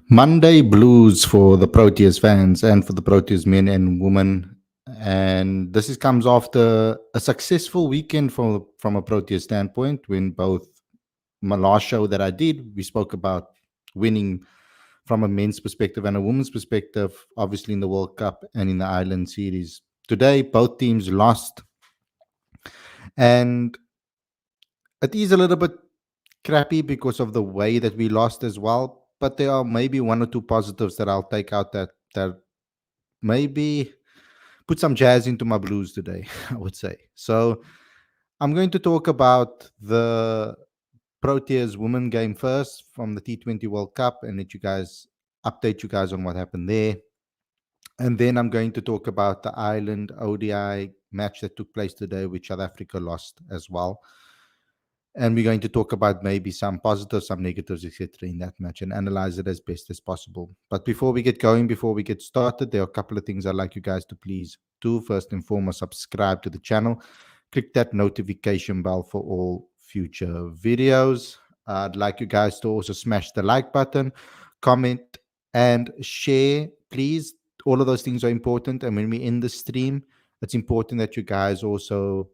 Monday blues for the Proteas fans and for the Proteas men and women. And comes after a successful weekend from a Proteas standpoint when both my last show that I did, we spoke about winning from a men's perspective and a women's perspective, obviously in the World Cup and in the Island Series. Today, both teams lost. And it is a little bit crappy because of the way that we lost as well. But there are maybe one or two positives that I'll take out that maybe put some jazz into my blues today, I would say. So I'm going to talk about the Proteas women game first from the T20 World Cup and update you guys on what happened there. And then I'm going to talk about the Ireland ODI match that took place today, which South Africa lost as well. And we're going to talk about maybe some positives, some negatives, etc., in that match and analyze it as best as possible. But before we get going, before we get started, there are a couple of things I'd like you guys to please do. First and foremost, subscribe to the channel. Click that notification bell for all future videos. I'd like you guys to also smash the like button, comment, and share. Please, all of those things are important. And when we end the stream, it's important that you guys also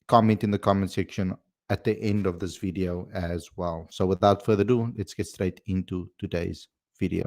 comment in the comment section at the end of this video as well. So without further ado, let's get straight into today's video.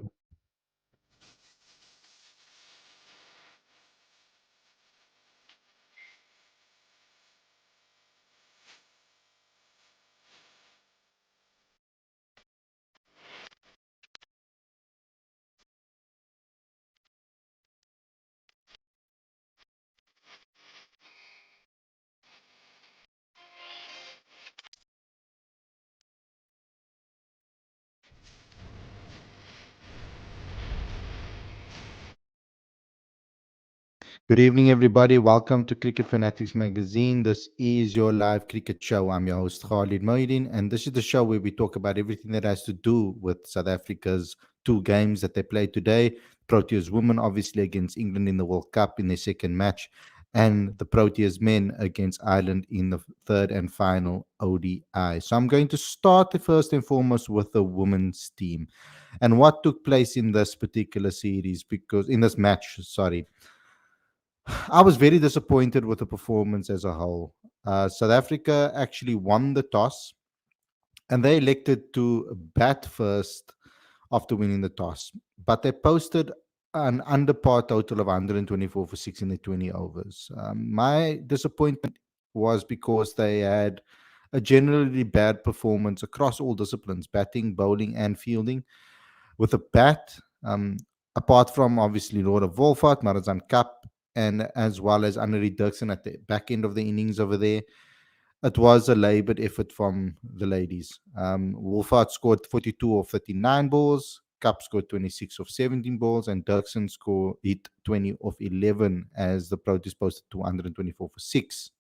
Good evening, everybody. Welcome to Cricket Fanatics Magazine. This is your live cricket show. I'm your host, Khalid, and this is the show where we talk about everything that has to do with South Africa's two games that they played today. Proteas women, obviously, against England in the World Cup in their second match, and the Proteas men against Ireland in the third and final ODI. So I'm going to start first and foremost with the women's team and what took place in this particular series, because in this match, sorry. I was very disappointed with the performance as a whole. South Africa actually won the toss and they elected to bat first after winning the toss. But they posted an under par total of 124 for 6 in the 20 overs. My disappointment was because they had a generally bad performance across all disciplines, batting, bowling, and fielding. With a bat, apart from obviously Lord of Wolfart, Marazan Cup, and as well as Annelie Dirksen at the back end of the innings over there, it was a labored effort from the ladies. Wolfart scored 42 of 39 balls, Cup scored 26 of 17 balls, and Dirksen hit 20 of 11 as the Proteas posted 224 for 6.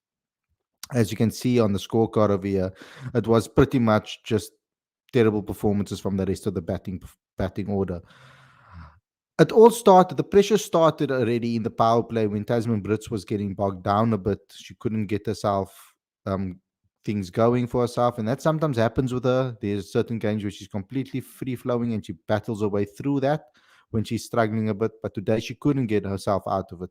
As you can see on the scorecard over here, it was pretty much just terrible performances from the rest of the batting order. The pressure started already in the power play when Tasman Brits was getting bogged down a bit. She couldn't get herself um, things going for herself, and that sometimes happens with her. There's certain games where she's completely free flowing and she battles her way through that when she's struggling a bit. But today she couldn't get herself out of it.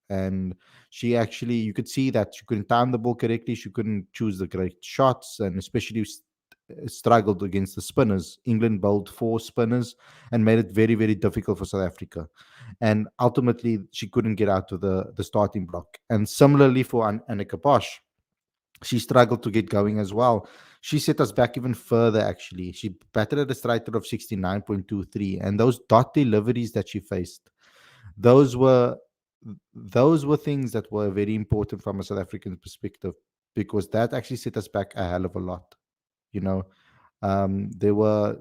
And she actually, you could see that she couldn't time the ball correctly. She couldn't choose the great shots, and especially struggled against the spinners. England bowled 4 spinners and made it very, very difficult for South Africa. And ultimately, she couldn't get out of the starting block. And similarly for Annika Bosch, she struggled to get going as well. She set us back even further, actually. She batted at a strike rate of 69.23. And those dot deliveries that she faced, those were those were things that were very important from a South African perspective, because that actually set us back a hell of a lot. You know, there were,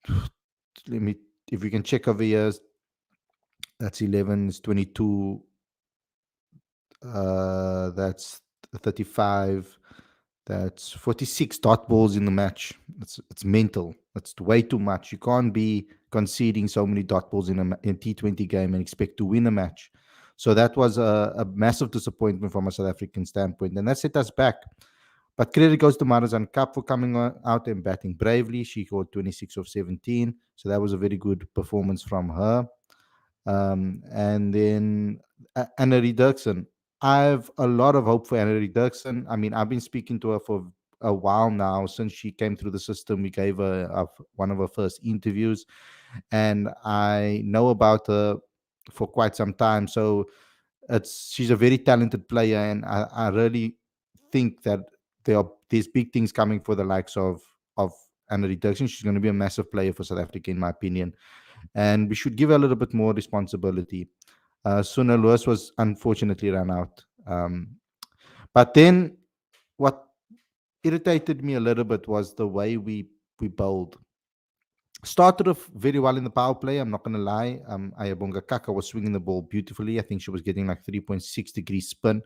let me, if we can check over here, that's 11, it's 22, that's 35, that's 46 dot balls in the match. It's mental. It's way too much. You can't be conceding so many dot balls in a T20 game and expect to win a match. So that was a massive disappointment from a South African standpoint, and that set us back. But credit goes to Marazan Cup for coming out and batting bravely. She scored 26 of 17. So that was a very good performance from her. And then Annelie Dirksen. I have a lot of hope for Annelie Dirksen. I mean, I've been speaking to her for a while now since she came through the system. We gave her one of her first interviews, and I know about her for quite some time. So she's a very talented player, and I really think that there's big things coming for the likes of Anna Dirksen. She's going to be a massive player for South Africa, in my opinion, and we should give her a little bit more responsibility. Suna Lewis was unfortunately run out, but then what irritated me a little bit was the way we bowled. Started off very well in the power play. I'm not going to lie. Ayabonga Kaka was swinging the ball beautifully. I think she was getting like 3.6 degrees spin.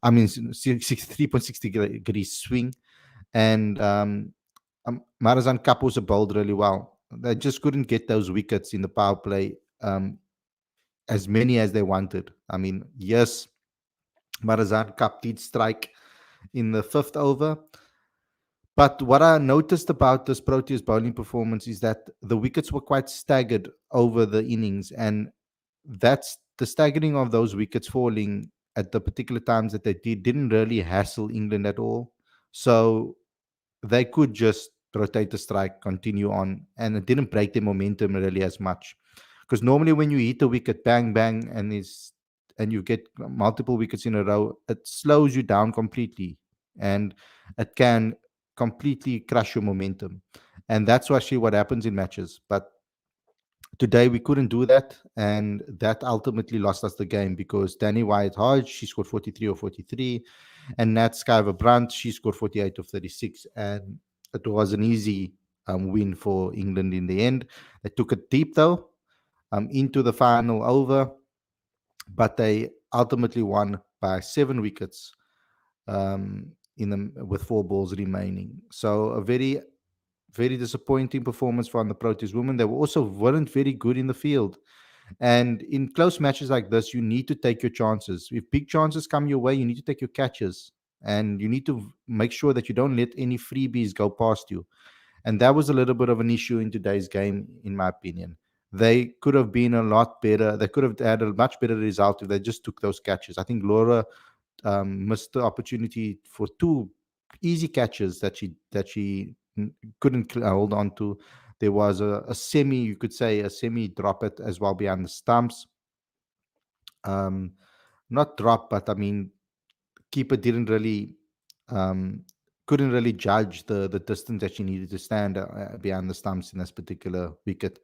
I mean, 3.6 degrees swing. And Marazan Kaposa bowled really well. They just couldn't get those wickets in the power play, as many as they wanted. I mean, yes, Marazan Kap did strike in the fifth over. But what I noticed about this Proteas bowling performance is that the wickets were quite staggered over the innings, and that's the staggering of those wickets falling at the particular times that they didn't really hassle England at all. So they could just rotate the strike, continue on, and it didn't break their momentum really as much. Because normally when you hit a wicket, bang bang, and you get multiple wickets in a row, it slows you down completely, and it can completely crush your momentum. And that's actually what happens in matches. But today we couldn't do that, and that ultimately lost us the game because Danny White Hodge, she scored 43 or 43, and Nat Skyver Brandt, she scored 48 of 36, and it was an easy win for England in the end. They took it deep though, into the final over, but they ultimately won by 7 wickets, with 4 balls remaining. So a very very disappointing performance from the Proteas women. They also weren't very good in the field. And in close matches like this, you need to take your chances. If big chances come your way, you need to take your catches. And you need to make sure that you don't let any freebies go past you. And that was a little bit of an issue in today's game, in my opinion. They could have been a lot better. They could have had a much better result if they just took those catches. I think Laura missed the opportunity for 2 easy catches that she couldn't hold on to. There was a semi, you could say, a semi drop it as well behind the stumps. Um, Not drop, but I mean, keeper didn't really, um, couldn't really judge the distance that she needed to stand behind the stumps in this particular wicket.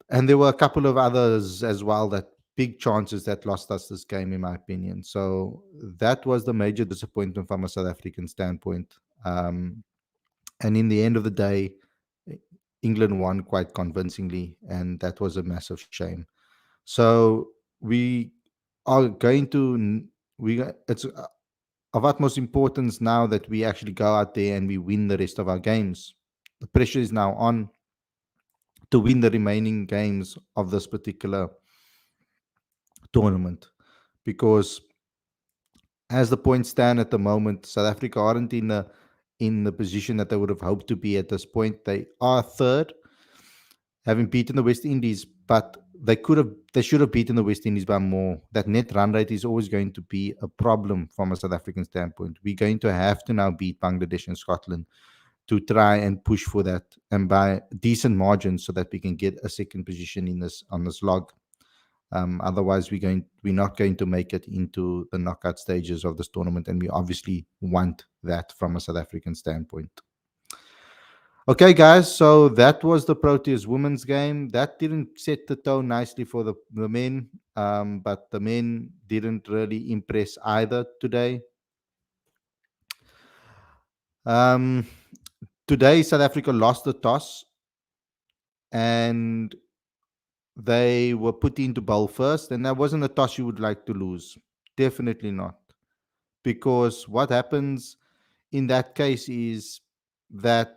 And there were a couple of others as well, that big chances that lost us this game, in my opinion. So that was the major disappointment from a South African standpoint. And in the end of the day, E- England won quite convincingly, and that was a massive shame. So we are going to it's of utmost importance now that we actually go out there and we win the rest of our games. The pressure is now on to win the remaining games of this particular tournament, because as the points stand at the moment, South Africa aren't in the position that they would have hoped to be at this point. They are third, having beaten the West Indies, but they should have beaten the West Indies by more. That net run rate is always going to be a problem from a South African standpoint. We're going to have to now beat Bangladesh and Scotland to try and push for that, and by decent margins, so that we can get a second position in this on this log. Otherwise, we're not going to make it into the knockout stages of this tournament, and we obviously want that from a South African standpoint. Okay, guys, so that was the Proteas women's game. That didn't set the tone nicely for the men, but the men didn't really impress either today. Um, Today, South Africa lost the toss, and they were put into bowl first, and that wasn't a toss you would like to lose. Definitely not. Because what happens in that case is that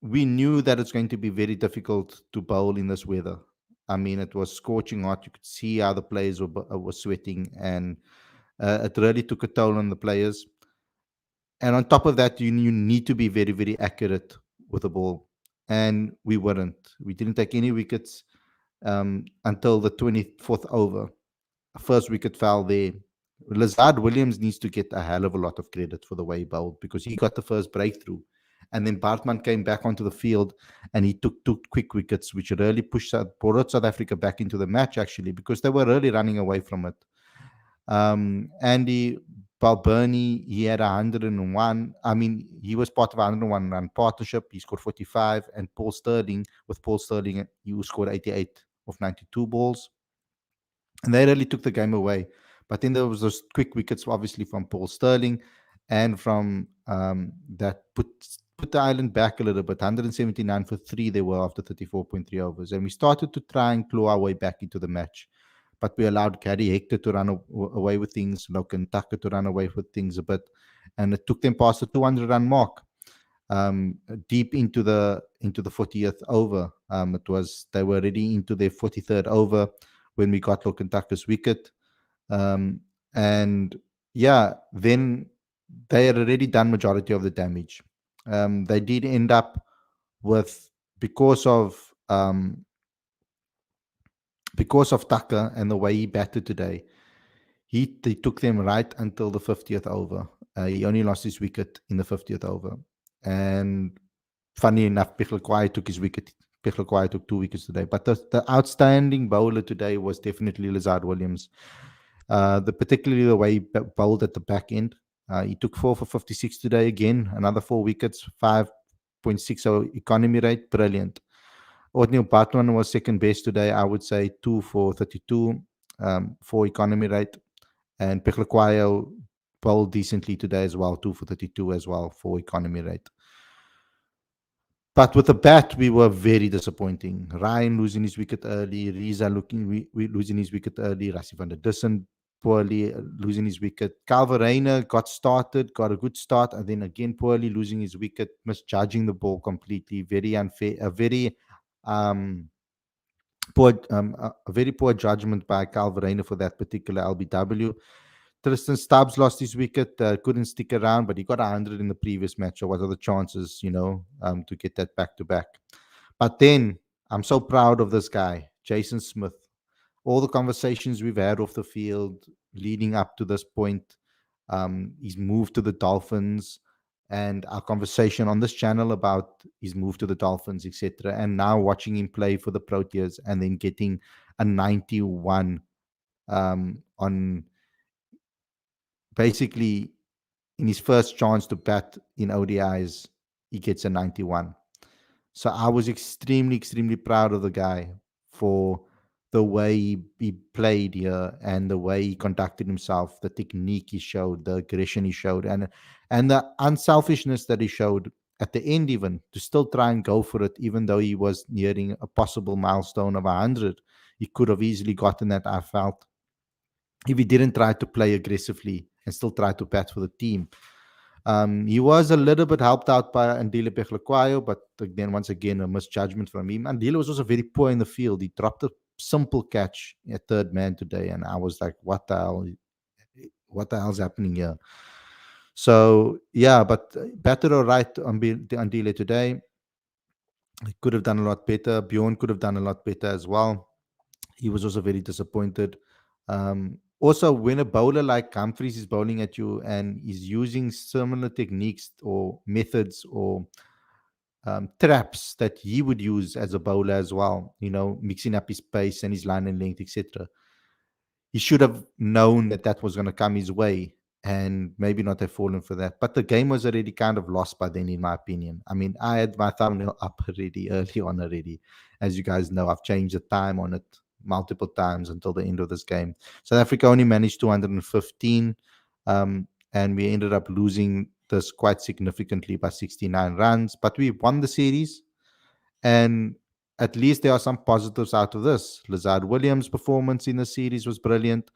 we knew that it's going to be very difficult to bowl in this weather. I mean, it was scorching hot. You could see how the players were sweating, and it really took a toll on the players. And on top of that, you need to be very, very accurate with the ball. And we weren't. We didn't take any wickets until the 24th over. First wicket fell there. Lazard Williams needs to get a hell of a lot of credit for the way he bowled because he got the first breakthrough. And then Bartman came back onto the field and he took two quick wickets, which really brought South Africa back into the match, actually, because they were really running away from it. Andy Balburney, he had 101. I mean, he was part of a 101 run partnership. He scored 45. And Paul Sterling, he scored 88 of 92 balls. And they really took the game away. But then there was those quick wickets, obviously, from Paul Sterling and from that put the island back a little bit. 179 for three they were after 34.3 overs. And we started to try and claw our way back into the match. But we allowed Gary Hector to run away with things, Logan Tucker to run away with things a bit. And it took them past the 200 run mark. Deep into the 40th over. They were already into their 43rd over when we got Logan Tucker's wicket. And yeah, then they had already done majority of the damage. They did end up with, because of Tucker and the way he batted today, they took them right until the 50th over. He only lost his wicket in the 50th over. And funny enough, Pichlakwai took his wicket. Pichlakwai took 2 wickets today. But the outstanding bowler today was definitely Lazard Williams. Particularly the way he bowled at the back end. He took 4 for 56 today again. Another 4 wickets, 5.60 economy rate. Brilliant. Othniel Patron was second best today. I would say 2 for 32, 4 economy rate. And Pichlakwai bowled decently today as well, 2 for 32 as well, 4 economy rate. But with the bat, we were very disappointing. Ryan losing his wicket early, Riza losing his wicket early, Rassie van der Dussen poorly losing his wicket. Calvin got started, got a good start, and then again poorly losing his wicket, misjudging the ball completely. Very unfair, a very very poor judgment by Calvin for that particular LBW. Tristan Stubbs lost his wicket, couldn't stick around, but he got 100 in the previous match. So what are the chances, to get that back to back? But then I'm so proud of this guy, Jason Smith. All the conversations we've had off the field leading up to this point, he's moved to the Dolphins, and our conversation on this channel about his move to the Dolphins, etc. And now watching him play for the Proteas and then getting a 91 on basically in his first chance to bat in ODIs, he gets a 91. So I was extremely, extremely proud of the guy for the way he played here and the way he conducted himself, the technique he showed, the aggression he showed, and the unselfishness that he showed at the end, even to still try and go for it, even though he was nearing a possible milestone of 100. He could have easily gotten that, I felt, if he didn't try to play aggressively and still try to bat for the team. He was a little bit helped out by Andile Pechlakwayo, but then once again, a misjudgment from him. Andile was also very poor in the field. He dropped a simple catch at third man today, and I was like, what the hell? What the hell's happening here? So, yeah, but better or right on Andile today. He could have done a lot better. Bjorn could have done a lot better as well. He was also very disappointed. Also, when a bowler like Humphries is bowling at you and is using similar techniques or methods or traps that he would use as a bowler as well, mixing up his pace and his line and length, etc., he should have known that that was going to come his way and maybe not have fallen for that. But the game was already kind of lost by then, in my opinion. I mean, I had my thumbnail up already early on already. As you guys know, I've changed the time on it multiple times until the end of this game. South Africa only managed 215, and we ended up losing this quite significantly by 69 runs. But we won the series, and at least there are some positives out of this. Lazard Williams' performance in the series was brilliant.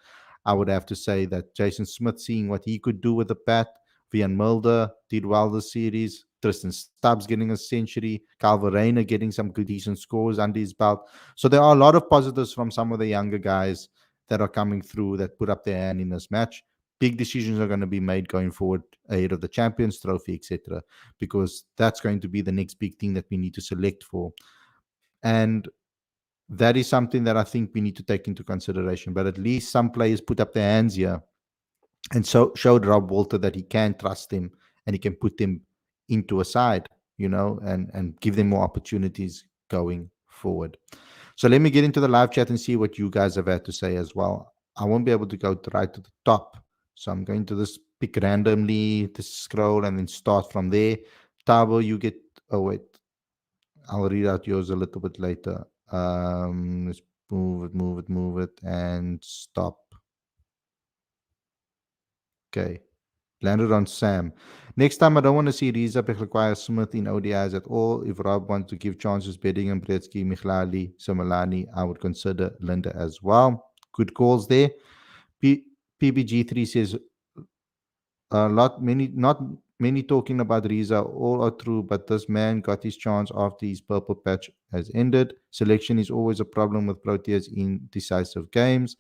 I would have to say that Jason Smith, seeing what he could do with the bat, Vian Mulder did well this series. Tristan Stubbs getting a century, Calvin getting some good decent scores under his belt. So there are a lot of positives from some of the younger guys that are coming through that put up their hand in this match. big decisions are going to be made going forward ahead of the Champions Trophy, etc., because that's going to be the next big thing that we need to select for. And that is something that I think we need to take into consideration. But at least some players put up their hands here and so showed Rob Walter that he can trust him and he can put them into a side, and give them more opportunities going forward. So let me get into the live chat and see what you guys have had to say as well. I won't be able to go right to the top. So I'm going to just pick randomly, to scroll and then start from there. Tabo, you get, oh, wait, I'll read out yours a little bit later. Let's move it, and stop. Okay. Landed on Sam. Next time, I don't want to see Riza require Smith in ODIs at all. If Rob wants to give chances, Beddingham, Bretsky, Michlali, Samalani, I would consider Linda as well. Good calls there. PBG3 says not many talking about Riza. All are true, but this man got his chance after his purple patch has ended. Selection is always a problem with Proteas in decisive games.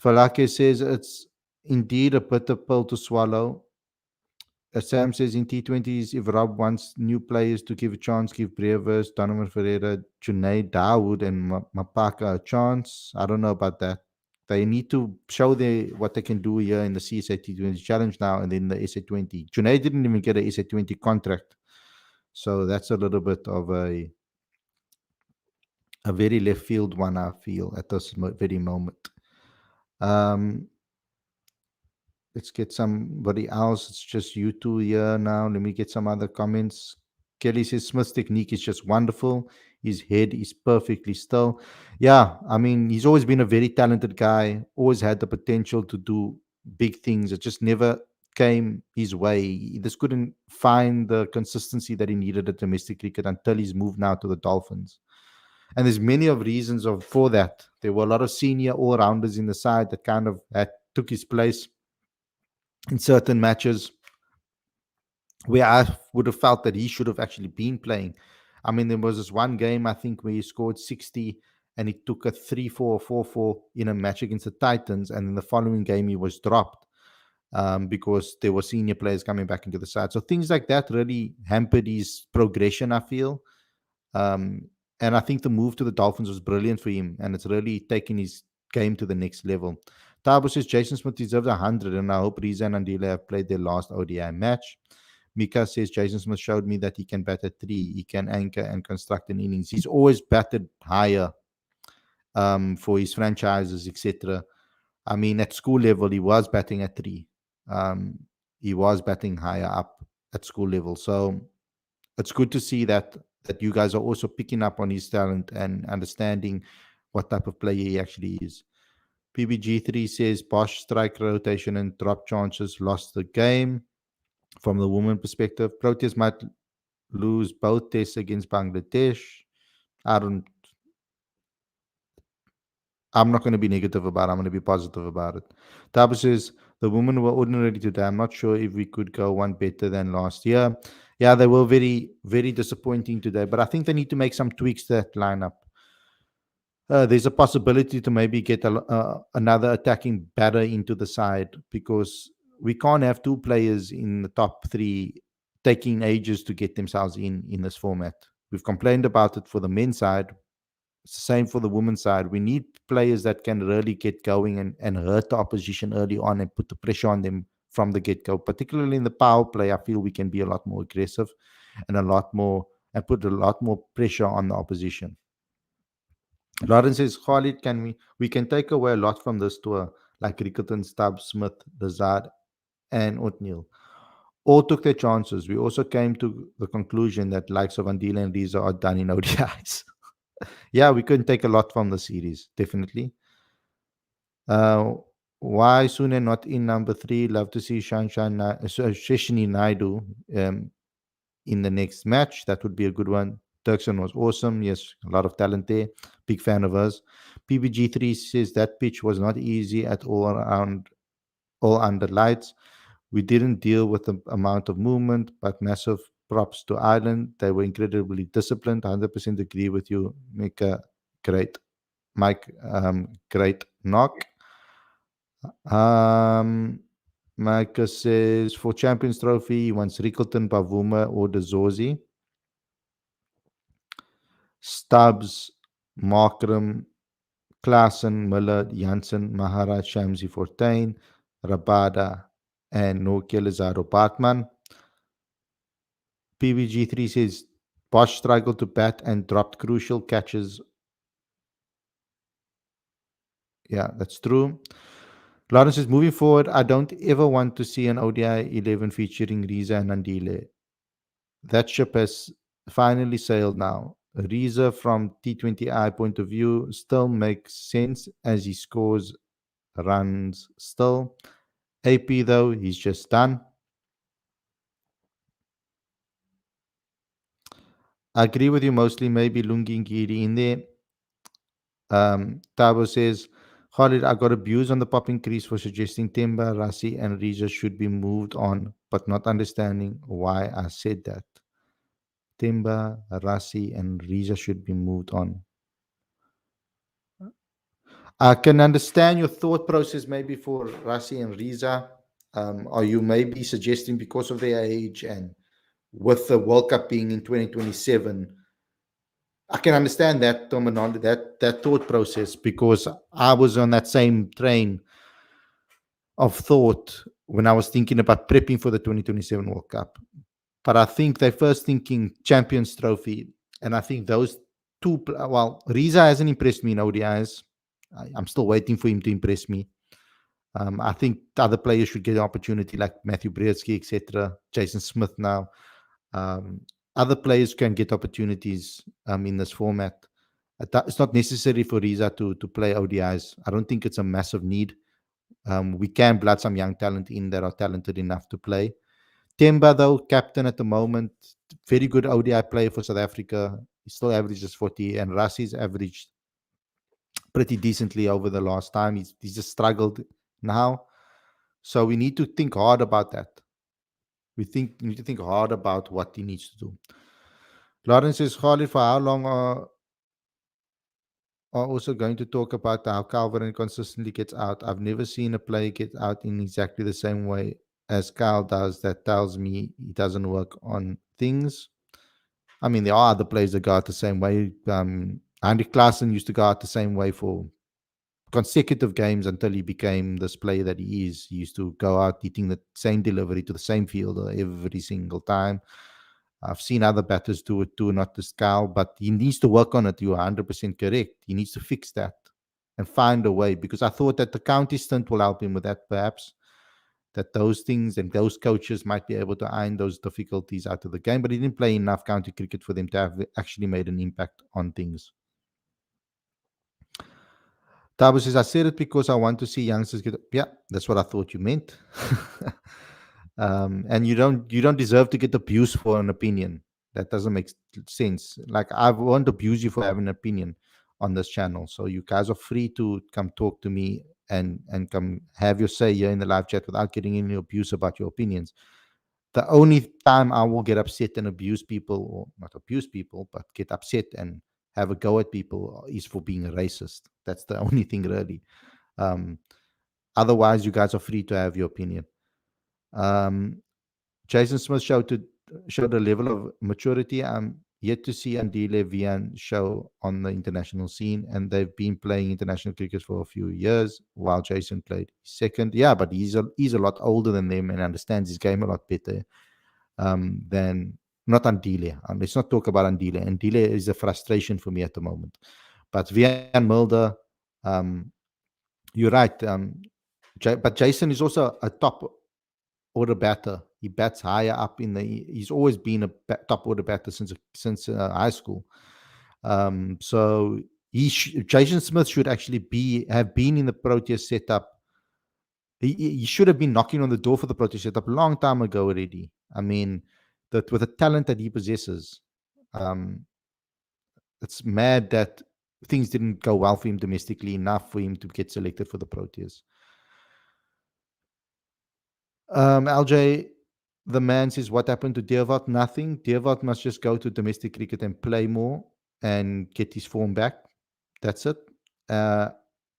Falake says it's indeed a bitter pill to swallow. Sam says in T20s, if Rob wants new players to give a chance, give Brevers, Donovan Ferreira, Junaid Dawood, and Mapaka a chance. I don't know about that. They need to show what they can do here in the CSA T20 Challenge now and then the SA20. Junaid didn't even get a SA20 contract. So that's a little bit of a very left field one, I feel, at this very moment. Let's get somebody else. It's just you two here now. Let me get some other comments. Kelly says Smith's technique is just wonderful. His head is perfectly still. Yeah, I mean, he's always been a very talented guy, always had the potential to do big things. It just never came his way. He just couldn't find the consistency that he needed at domestic cricket until he's moved now to the Dolphins. And there's many of reasons for that. There were a lot of senior all-rounders in the side that kind of took his place in certain matches where I would have felt that he should have actually been playing. I mean, there was this one game, I think, where he scored 60 and he took a 3-4, 4-4 in a match against the Titans. And in the following game, he was dropped because there were senior players coming back into the side. So things like that really hampered his progression, I feel. Um, and I think the move to the Dolphins was brilliant for him, and it's really taken his game to the next level. Tabo says Jason Smith deserves 100, and I hope Riza and Andile have played their last ODI match. Mika says Jason Smith showed me that he can bat at 3. He can anchor and construct an innings. He's always batted higher for his franchises, etc. I mean, at school level, he was batting at 3. He was batting higher up at school level. So it's good to see that you guys are also picking up on his talent and understanding what type of player he actually is. PBG3 says Bosch strike rotation and drop chances lost the game. From the woman perspective, Proteas might lose both tests against Bangladesh. I'm not going to be negative about it. I'm going to be positive about it. Tabu says the women were ordinary today. I'm not sure if we could go one better than last year. Yeah, they were very, very disappointing today. But I think they need to make some tweaks to that lineup. There's a possibility to maybe get another attacking batter into the side, because we can't have two players in the top 3 taking ages to get themselves in this format. We've complained about it for the men's side. It's the same for the women's side. We need players that can really get going and hurt the opposition early on and put the pressure on them from the get-go. Particularly in the power play, I feel we can be a lot more aggressive and put a lot more pressure on the opposition. Lawrence says, Khalid, we can take away a lot from this tour, like Rickerton, Stubbs, Smith, Lazard, and O'Neill. All took their chances. We also came to the conclusion that likes of Andila and Riza are done in ODIs. Yeah, we couldn't take a lot from the series, definitely. Why Sune not in number 3? Love to see Sheshini Naidu in the next match. That would be a good one. Turkson was awesome. Yes, a lot of talent there. Big fan of us. PBG3 says that pitch was not easy at all under lights. We didn't deal with the amount of movement, but massive props to Ireland. They were incredibly disciplined. 100% agree with you. Make a great Mike, great knock. Um, Micah says for Champions Trophy, he wants Rickleton, Bavuma, or De Zorzi. Stubbs, Markram, Klaassen, Miller, Janssen, Maharaj, Shamsi Fortain, Rabada, and Nokia Lazaro Batman. PBG3 says Bosch struggled to bat and dropped crucial catches. Yeah, that's true. Lawrence says moving forward, I don't ever want to see an ODI 11 featuring Riza and Andile. That ship has finally sailed now. Riza, from T20I point of view, still makes sense as he scores runs still. AP, though, he's just done. I agree with you mostly. Maybe Lungi Ngiri in there. Tabo says, Khalid, I got abused on the popping crease for suggesting Temba, Rasi, and Riza should be moved on, but not understanding why I said that. Temba, Rasi, and Riza should be moved on. I can understand your thought process maybe for Rasi and Riza. Are you maybe suggesting because of their age and with the World Cup being in 2027? I can understand that terminology, that thought process, because I was on that same train of thought when I was thinking about prepping for the 2027 World Cup. But I think they're first thinking Champions Trophy, and I think those two. Well, Riza hasn't impressed me in ODIs. I'm still waiting for him to impress me. I think the other players should get an opportunity, like Matthew Brzezinski, etc. Jason Smith now. Um, Other players can get opportunities in this format. It's not necessary for Riza to play ODIs. I don't think it's a massive need. We can blood some young talent in that are talented enough to play. Temba, though, captain at the moment, very good ODI player for South Africa. He still averages 40, and Rassi's averaged pretty decently over the last time. He's just struggled now. So we need to think hard about that. We need to think hard about what he needs to do. Lawrence says, Khalid, for how long are also going to talk about how Calvin consistently gets out? I've never seen a player get out in exactly the same way as Kyle does. That tells me he doesn't work on things. I mean, there are other players that go out the same way. Andy Klaassen used to go out the same way for consecutive games until he became this player that he is. He used to go out eating the same delivery to the same fielder every single time. I've seen other batters do it too, not to scale, but he needs to work on it. You're 100% correct. He needs to fix that and find a way, because I thought that the county stint will help him with that, perhaps. That those things and those coaches might be able to iron those difficulties out of the game, but he didn't play enough county cricket for them to have actually made an impact on things. Tabu says, I said it because I want to see youngsters get. Yeah, that's what I thought you meant. And you don't deserve to get abused for an opinion. That doesn't make sense. Like, I won't abuse you for having an opinion on this channel. So you guys are free to come talk to me and come have your say here in the live chat without getting any abuse about your opinions. The only time I will get upset and abuse people, or not abuse people, but get upset and have a go at people, is for being a racist. That's the only thing, really. Um, Otherwise, you guys are free to have your opinion. Um, Jason Smith showed a level of maturity I'm yet to see Andile Vian show on the international scene, and they've been playing international cricket for a few years while Jason played second. Yeah, but he's a lot older than them and understands his game a lot better than not Andile. Let's not talk about Andile. Andile is a frustration for me at the moment. But Vian Mulder, um, you're right. But Jason is also a top order batter. He bats higher up in the. He's always been a top order batter since high school. So Jason Smith should actually have been in the Proteas setup. He should have been knocking on the door for the Proteas setup a long time ago already. I mean, that with the talent that he possesses, um, it's mad that things didn't go well for him domestically enough for him to get selected for the Proteas. LJ, the man says, what happened to Deervat? Nothing. Deervat must just go to domestic cricket and play more and get his form back. That's it. Uh,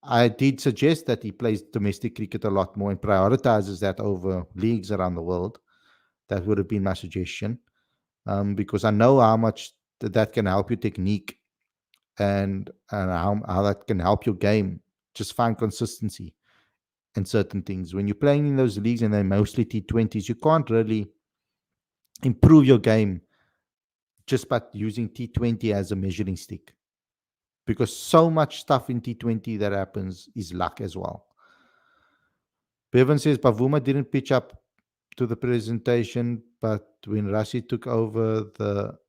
I did suggest that he plays domestic cricket a lot more and prioritizes that over leagues around the world. That would have been my suggestion, because I know how much that can help your technique, and how that can help your game. Just find consistency in certain things. When you're playing in those leagues and they're mostly T20s, you can't really improve your game just by using T20 as a measuring stick, because so much stuff in T20 that happens is luck as well. Bevan says Pavuma didn't pitch up to the presentation, but when Rashid took over the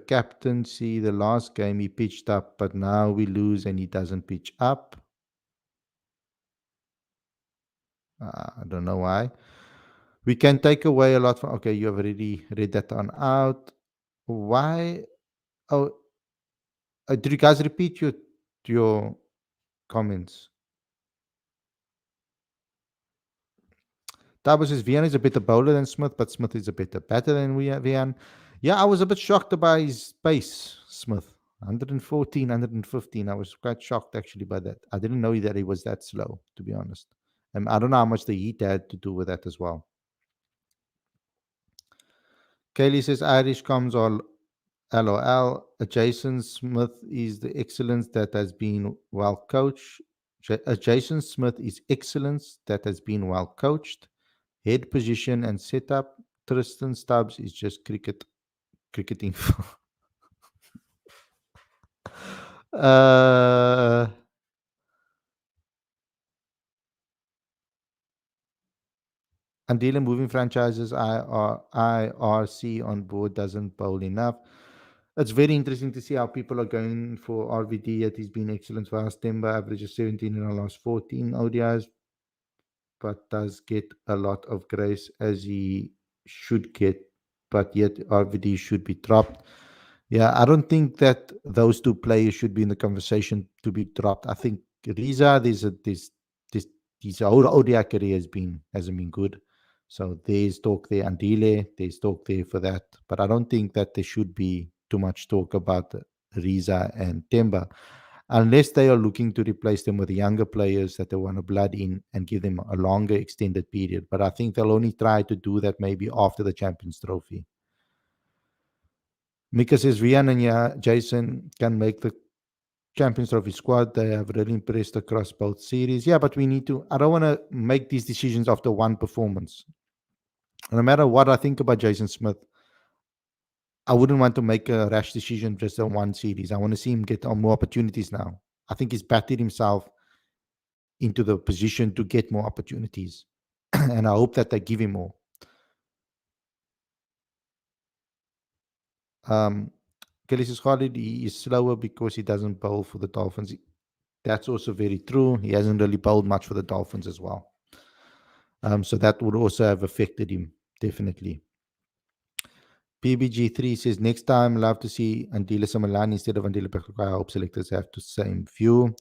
captaincy, the last game he pitched up, but now we lose and he doesn't pitch up. I don't know why. We can take away a lot from. Okay, you have already read that on out. Why? Oh, did you guys repeat your comments? Tabo says Vian is a better bowler than Smith, but Smith is a better batter than Vian. Yeah, I was a bit shocked by his pace, Smith. 114, 115. I was quite shocked actually by that. I didn't know that he was that slow, to be honest. And I don't know how much the heat had to do with that as well. Kaylee says Irish comes all LOL. Jason Smith is the excellence that has been well coached. Jason Smith is excellence that has been well coached. Head position and setup. Tristan Stubbs is just cricketing. uh, and dealing moving franchises, IRC on board doesn't bowl enough. It's very interesting to see how people are going for RVD. That he's been excellent for us. Temba averages 17 in our last 14 ODIs, but does get a lot of grace as he should get, but yet RVD should be dropped. Yeah, I don't think that those two players should be in the conversation to be dropped. I think Riza, this his whole ODI career hasn't been good. So there's talk there, Andile, there's talk there for that. But I don't think that there should be too much talk about Riza and Temba, unless they are looking to replace them with younger players that they want to blood in and give them a longer extended period. But I think they'll only try to do that maybe after the Champions Trophy. Mika says Rian and Jason can make the Champions Trophy squad. They have really impressed across both series. Yeah, but we need to. I don't want to make these decisions after one performance. No matter what I think about Jason Smith, I wouldn't want to make a rash decision just on one series. I want to see him get on more opportunities now. I think he's batted himself into the position to get more opportunities. And I hope that they give him more. Um, Kelly says Khalid, he is slower because he doesn't bowl for the Dolphins. That's also very true. He hasn't really bowled much for the Dolphins as well. So that would also have affected him, definitely. PBG3 says, next time, love to see Andile Samalani instead of Andile Pekka. I hope selectors have the same view.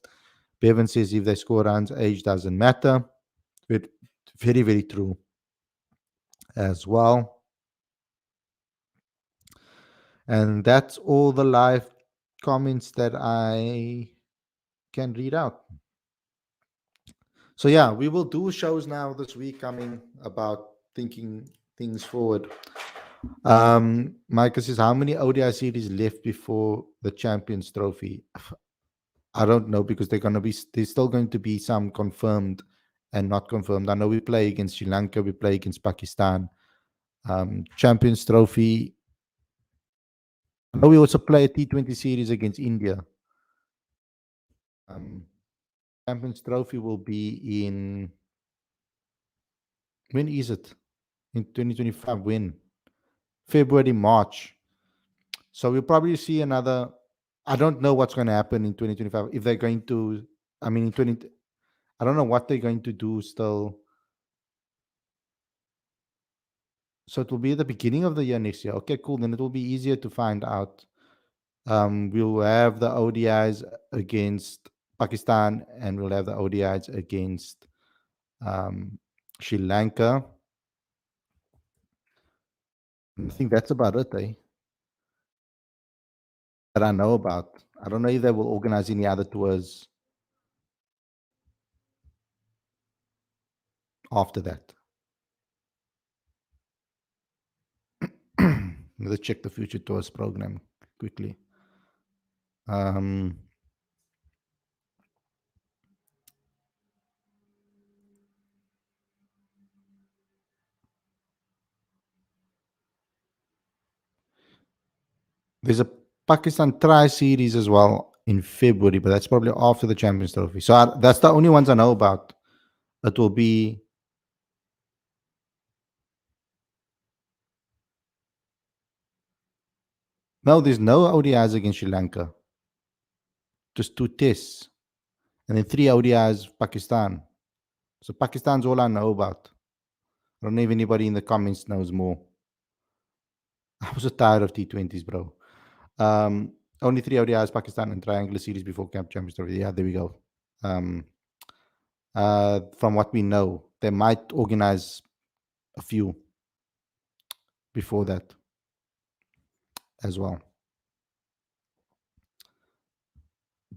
Bevan says, if they score runs, age doesn't matter. Very, very true as well. And that's all the live comments that I can read out. So yeah, we will do shows now this week coming about thinking things forward. Micah says, how many ODI series left before the Champions Trophy? I don't know, because there's still going to be some confirmed and not confirmed. I know we play against Sri Lanka, we play against Pakistan. Champions Trophy. I know we also play a T20 series against India. Champions Trophy will be in, when is it? In 2025, when? February, March. So we'll probably see another. I don't know what's going to happen in 2025. If they're going to, I mean, I don't know what they're going to do still. So it will be at the beginning of the year next year. Okay, cool. Then it will be easier to find out. We'll have the ODIs against Pakistan, and we'll have the ODIs against Sri Lanka. I think that's about it, eh? that I know about. I don't know if they will organize any other tours after that. Let's check the future tours program quickly. Um, there's a Pakistan Tri Series as well in February, but that's probably after the Champions Trophy. So that's the only ones I know about. It will be no. There's no ODIs against Sri Lanka. Just two tests, and then three ODIs Pakistan. So Pakistan's all I know about. I don't know if anybody in the comments knows more. I was so tired of T20s, bro. Only three ODIs Pakistan and triangular series before Camp Champions Trophy. Yeah, there we go. Um, from what we know, they might organize a few before that as well.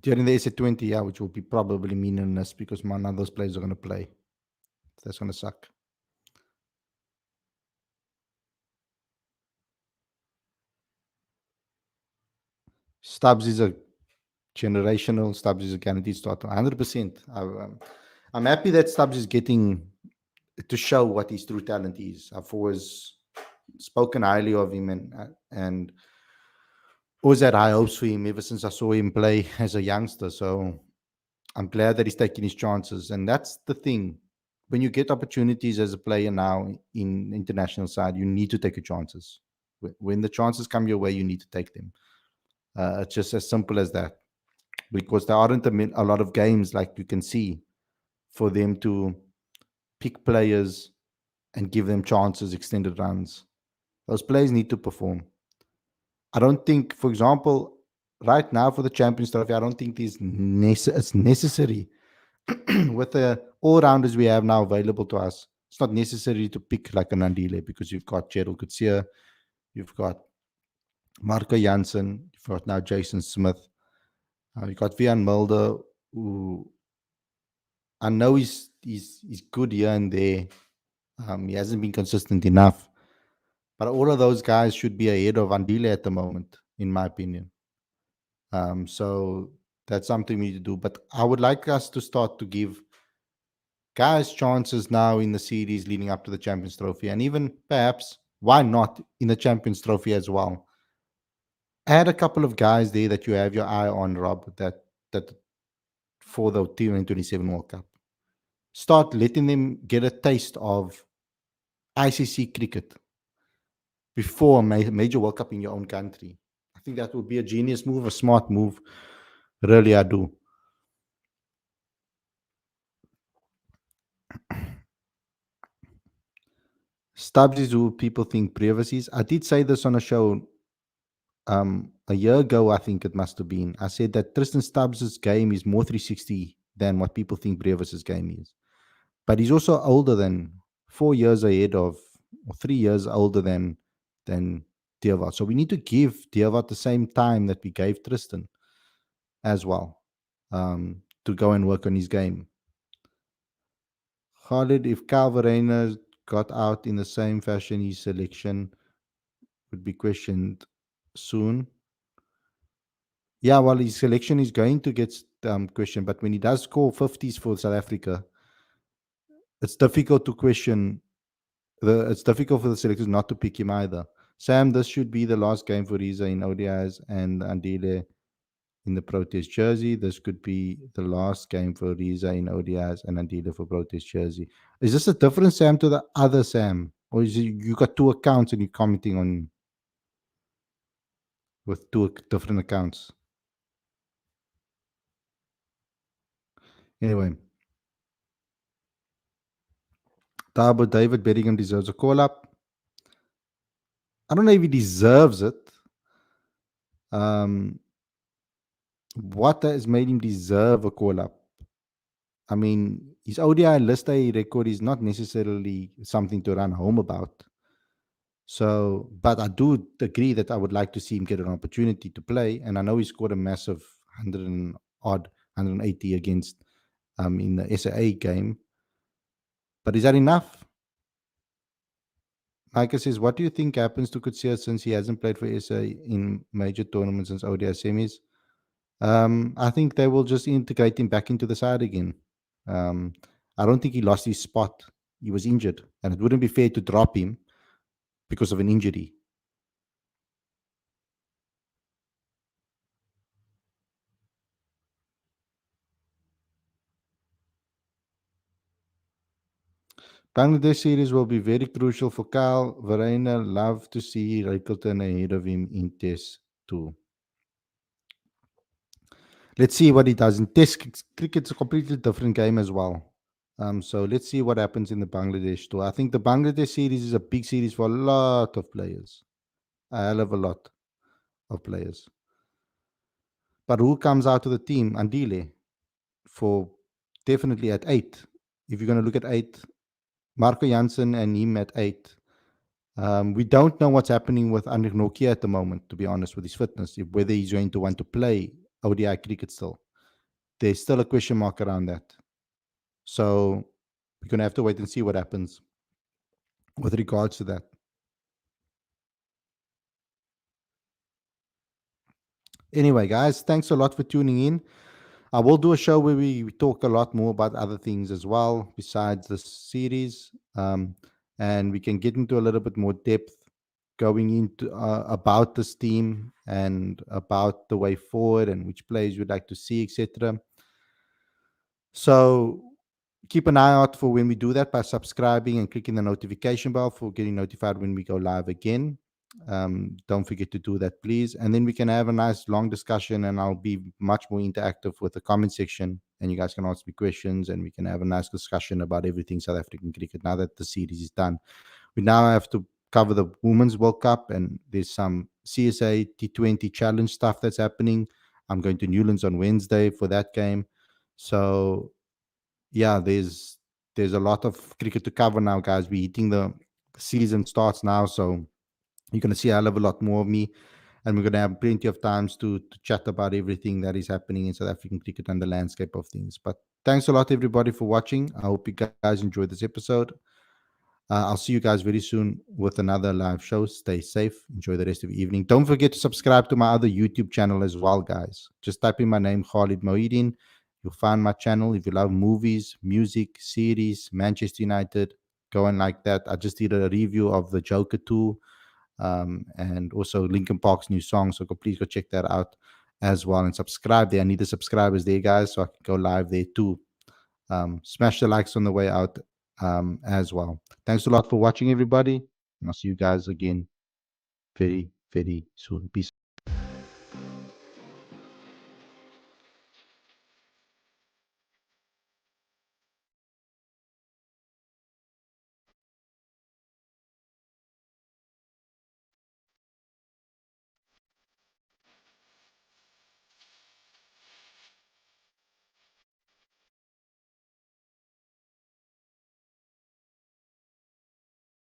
During the AC20, yeah, which will be probably meaningless because none of those players are going to play. That's going to suck. Stubbs is a generational. Stubbs is a guaranteed starter, 100%. I'm happy that Stubbs is getting to show what his true talent is. I've always spoken highly of him and always had high hopes for him ever since I saw him play as a youngster. So I'm glad that he's taking his chances. And that's the thing. When you get opportunities as a player now in international side, you need to take your chances. When the chances come your way, you need to take them. It's just as simple as that. Because there aren't a lot of games like you can see for them to pick players and give them chances, extended runs. Those players need to perform. I don't think, for example, right now for the Champions Trophy, I don't think it's necessary with the all rounders we have now available to us. It's not necessary to pick like an Andile because you've got Gerald Kutsia, you've got Marco Janssen, you've got now Jason Smith, you've got Vian Mulder, who I know he's good here and there. He hasn't been consistent enough, but all of those guys should be ahead of Andile at the moment, in my opinion. So that's something we need to do. But I would like us to start to give guys chances now in the series leading up to the Champions Trophy, and even perhaps why not in the Champions Trophy as well. Add a couple of guys there that you have your eye on, Rob, that for the 2027 World Cup. Start letting them get a taste of ICC cricket before a major World Cup in your own country. I think that would be a genius move, a smart move. Really, I do. Stubbs is who people think Brevis is. I did say this on a show a year ago, I think it must have been. I said that Tristan Stubbs' game is more 360 than what people think Brevis' game is. But he's also older than 4 years ahead of, or 3 years older than Deovat. So we need to give Deovat the same time that we gave Tristan as well, to go and work on his game. Khalid, if Calvarena got out in the same fashion, his selection would be questioned soon. Yeah, well, his selection is going to get questioned, but when he does score 50s for South Africa, it's difficult to question. It's difficult for the selectors not to pick him either. Sam, this should be the last game for Riza in ODIs and Andile in the Proteas jersey. This could be the last game for Riza in ODIs and Andile for Proteas jersey. Is this a different Sam to the other Sam? Or is it, you got two accounts and you're commenting on with two different accounts? Anyway, Tabo David Bellingham deserves a call up. I don't know if he deserves it. What has made him deserve a call up? I mean, his ODI list A record is not necessarily something to run home about. So, but I do agree that I would like to see him get an opportunity to play. And I know he scored a massive 100 and odd, 180 against in the SAA game. But is that enough? Micah says, what do you think happens to Kutsia since he hasn't played for SA in major tournaments since ODI semis? I think they will just integrate him back into the side again. Um, I don't think he lost his spot. He was injured, and it wouldn't be fair to drop him because of an injury. Bangladesh series will be very crucial for Kyle. Verena love to see Raikkonen ahead of him in Test 2. Let's see what he does. In Test cricket's a completely different game as well. So let's see what happens in the Bangladesh tour. I think the Bangladesh series is a big series for a lot of players, a hell of a lot of players. But who comes out of the team? Andile for definitely at 8. If you're going to look at 8, Marco Janssen and him at 8. We don't know what's happening with Anrik Nokia at the moment, to be honest, with his fitness, whether he's going to want to play ODI cricket still. There's still a question mark around that. So we're going to have to wait and see what happens with regards to that. Anyway, guys, thanks a lot for tuning in. I will do a show where we talk a lot more about other things as well besides this series. And we can get into a little bit more depth going into about this team and about the way forward and which players we'd like to see, etc. So keep an eye out for when we do that by subscribing and clicking the notification bell for getting notified when we go live again. Don't forget to do that, please. And then we can have a nice long discussion, and I'll be much more interactive with the comment section. And you guys can ask me questions, and we can have a nice discussion about everything South African cricket now that the series is done. We now have to cover the Women's World Cup, and there's some CSA T20 challenge stuff that's happening. I'm going to Newlands on Wednesday for that game. So yeah, there's a lot of cricket to cover now, guys. We're hitting the season starts now, so you're going to see a hell of a lot more of me, and we're going to have plenty of times to chat about everything that is happening in South African cricket and the landscape of things. But thanks a lot, everybody, for watching. I hope you guys enjoyed this episode. I'll see you guys very soon with another live show. Stay safe. Enjoy the rest of the evening. Don't forget to subscribe to my other YouTube channel as well, guys. Just type in my name, Khalid Mohideen. You'll find my channel. If you love movies, music, series, Manchester United, go and like that. I just did a review of the Joker 2 and also Linkin Park's new song. So please go check that out as well and subscribe there. I need the subscribers there, guys, so I can go live there too. Smash the likes on the way out as well. Thanks a lot for watching, everybody. And I'll see you guys again very, very soon. Peace.